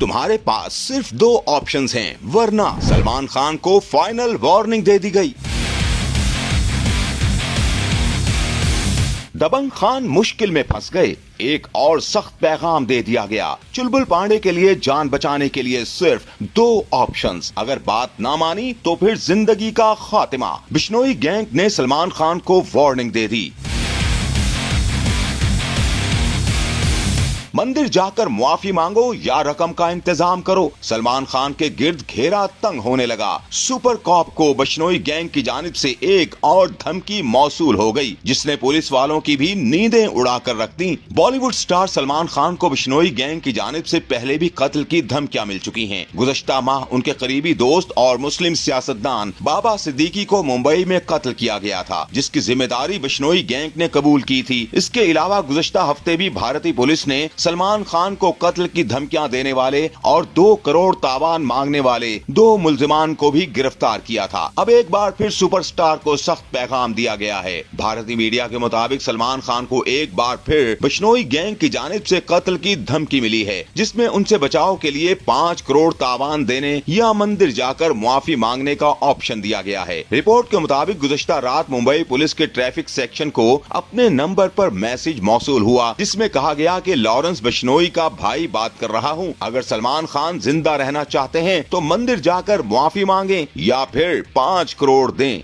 तुम्हारे पास सिर्फ 2 ऑप्शंस हैं, वरना सलमान खान को फाइनल वार्निंग दे दी गई। दबंग खान मुश्किल में फंस गए, एक और सख्त पैगाम दे दिया गया। चुलबुल पांडे के लिए जान बचाने के लिए सिर्फ 2 ऑप्शंस, अगर बात ना मानी तो फिर जिंदगी का खातिमा। बिश्नोई गैंग ने सलमान खान को वार्निंग दे दी। मंदिर जाकर मुआफी मांगो या रकम का इंतजाम करो। सलमान खान के गिर्द घेरा तंग होने लगा। सुपर कॉप को बिश्नोई गैंग की जानिब से एक और धमकी मौसूल हो गई, जिसने पुलिस वालों की भी नींदें उड़ा कर रख दी। बॉलीवुड स्टार सलमान खान को बिश्नोई गैंग की जानिब से पहले भी कत्ल की धमकियां मिल चुकी हैं। गुज़श्ता माह उनके करीबी दोस्त और मुस्लिम सियासतदान बाबा सिद्दीकी को मुंबई में कत्ल किया गया था, जिसकी जिम्मेदारी बिश्नोई गैंग ने कबूल की थी। इसके अलावा गुज़श्ता हफ्ते भी भारतीय पुलिस ने सलमान खान को कत्ल की धमकियां देने वाले और 2 करोड़ तावान मांगने वाले 2 मुल्जिमान को भी गिरफ्तार किया था। अब एक बार फिर सुपरस्टार को सख्त पैगाम दिया गया है। भारतीय मीडिया के मुताबिक सलमान खान को एक बार फिर बिश्नोई गैंग की जानिब से कत्ल की धमकी मिली है, जिसमें उनसे बचाव के लिए 5 करोड़ तावान देने या मंदिर जाकर मुआफी मांगने का ऑप्शन दिया गया है। रिपोर्ट के मुताबिक गुज़श्ता रात मुंबई पुलिस के ट्रैफिक सेक्शन को अपने नंबर पर मैसेज मौसूल हुआ, जिसमें कहा गया कि लॉरेंस बिश्नोई का भाई बात कर रहा हूं, अगर सलमान खान जिंदा रहना चाहते हैं तो मंदिर जाकर मुआफी मांगें या फिर 5 करोड़ दें।